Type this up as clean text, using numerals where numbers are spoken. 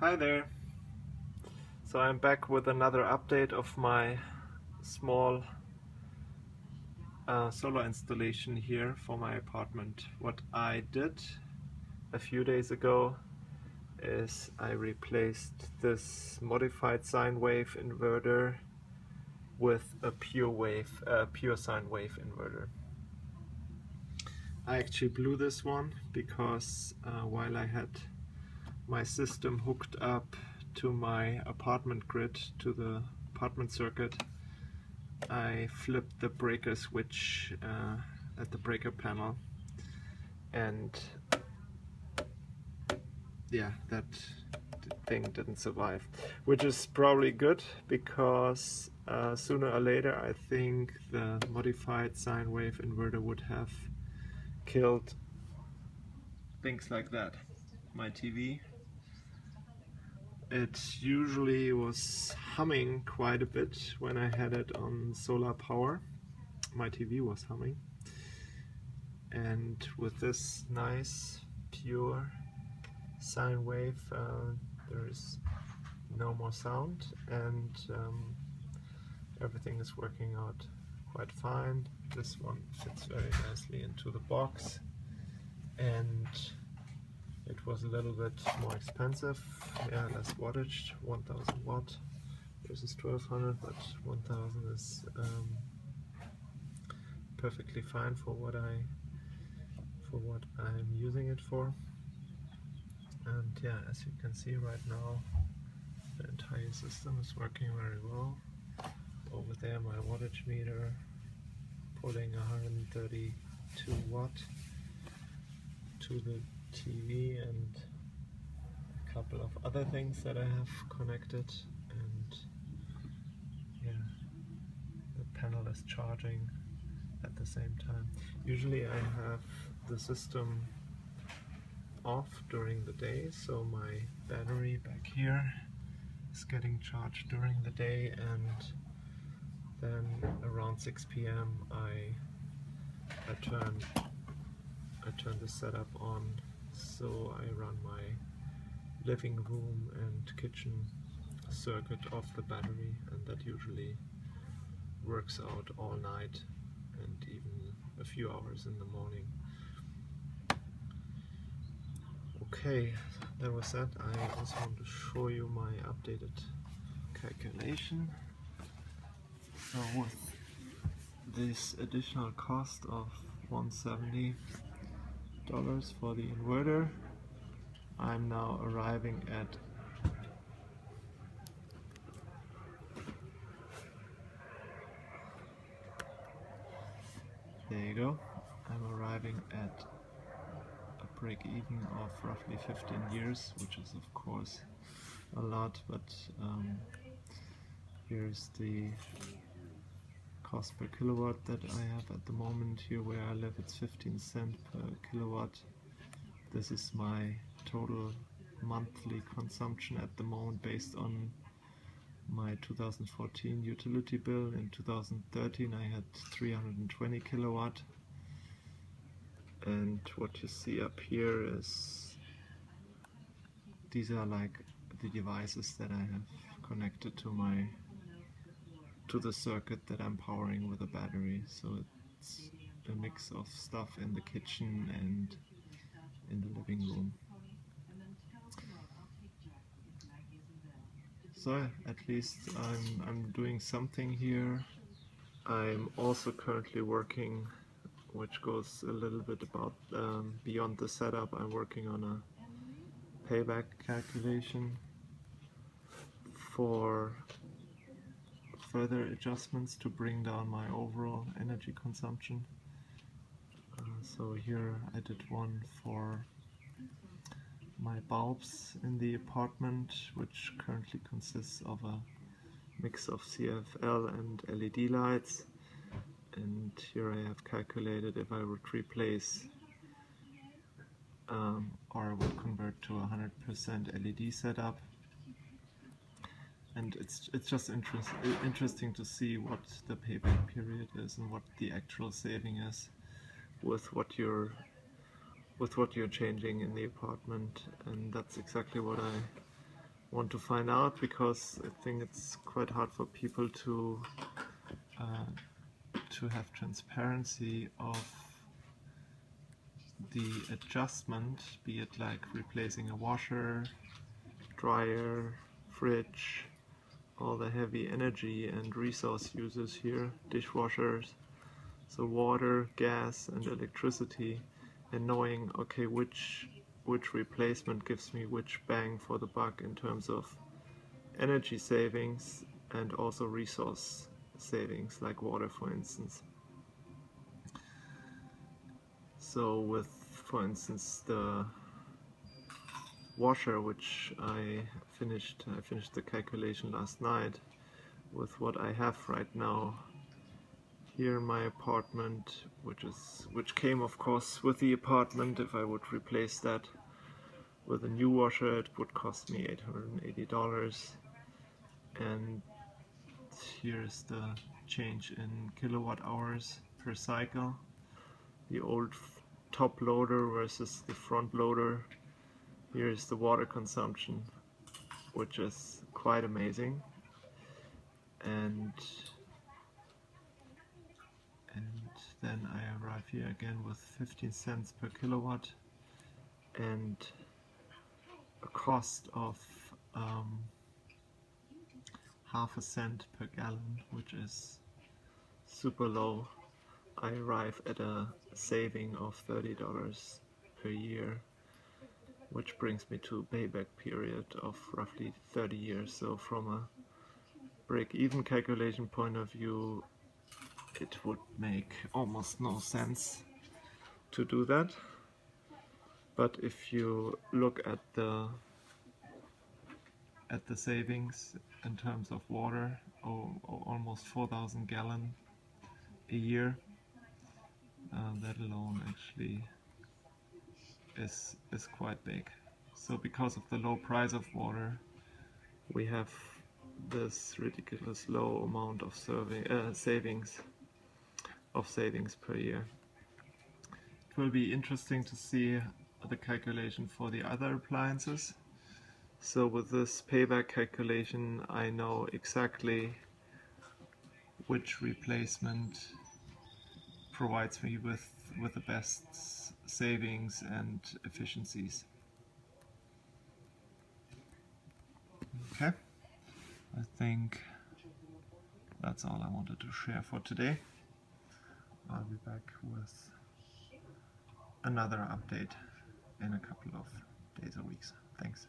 Hi there. So I'm back with another update of my small solar installation here for my apartment. What I did a few days ago is I replaced this Modified Sine Wave Inverter with a Pure Sine Wave Inverter. I actually blew this one because while I had my system hooked up to my apartment grid, to the apartment circuit, I flipped the breaker switch at the breaker panel, and yeah, that thing didn't survive, which is probably good because sooner or later I think the Modified Sine Wave Inverter would have killed things like that. My TV, it usually was humming quite a bit when I had it on solar power. My TV was humming, and with this nice pure sine wave there is no more sound, and everything is working out quite fine. This one fits very nicely into the box, and it was a little bit more expensive, yeah, less wattage, 1000 watt versus 1200, but 1000 is perfectly fine for what I'm using it for. And yeah, as you can see right now, the entire system is working very well. Over there, my wattage meter pulling 132 watt to the TV and a couple of other things that I have connected, and yeah, the panel is charging at the same time. Usually I have the system off during the day, so my battery back here is getting charged during the day, and then around 6 p.m. I turn the setup on, so I run my living room and kitchen circuit off the battery, and that usually works out all night and even a few hours in the morning. Okay, that was that. I also want to show you my updated calculation. So with this additional cost of $170 for the inverter, I'm now arriving at there you go. I'm arriving at a break-even of roughly 15 years, which is of course a lot, but here's the cost per kilowatt that I have at the moment. Here where I live, it's 15 cents per kilowatt. This is my total monthly consumption at the moment based on my 2014 utility bill. In 2013 I had 320 kilowatt, and what you see up here is these are like the devices that I have connected to the circuit that I'm powering with a battery. So it's a mix of stuff in the kitchen and in the living room. So at least I'm doing something here. I'm also currently working, which goes a little bit about beyond the setup. I'm working on a payback calculation for further adjustments to bring down my overall energy consumption. So here I did one for my bulbs in the apartment, which currently consists of a mix of CFL and LED lights, and here I have calculated if I would replace or I would convert to 100% LED setup, and it's just interesting to see what the payback period is and what the actual saving is with what you're changing in the apartment. And that's exactly what I want to find out, because I think it's quite hard for people to have transparency of the adjustment, be it like replacing a washer, dryer, fridge, all the heavy energy and resource uses here, dishwashers, so water, gas and electricity, and knowing, okay, which replacement gives me which bang for the buck in terms of energy savings and also resource savings, like water, for instance. So with, for instance, the washer, which I finished the calculation last night with what I have right now here in my apartment, which came of course with the apartment. If I would replace that with a new washer, it would cost me $880, and here's the change in kilowatt hours per cycle. The old top loader versus the front loader. Here is the water consumption, which is quite amazing, and then I arrive here again with 15 cents per kilowatt and a cost of half a cent per gallon, which is super low. I arrive at a saving of $30 per year, which brings me to a payback period of roughly 30 years. So from a break-even calculation point of view, it would make almost no sense to do that. But if you look at the savings in terms of water, almost 4,000 gallons a year, that alone actually is quite big. So because of the low price of water, we have this ridiculous low amount of savings per year. It will be interesting to see the calculation for the other appliances. So with this payback calculation, I know exactly which replacement provides me with the best savings and efficiencies. Okay, I think that's all I wanted to share for today. I'll be back with another update in a couple of days or weeks. Thanks.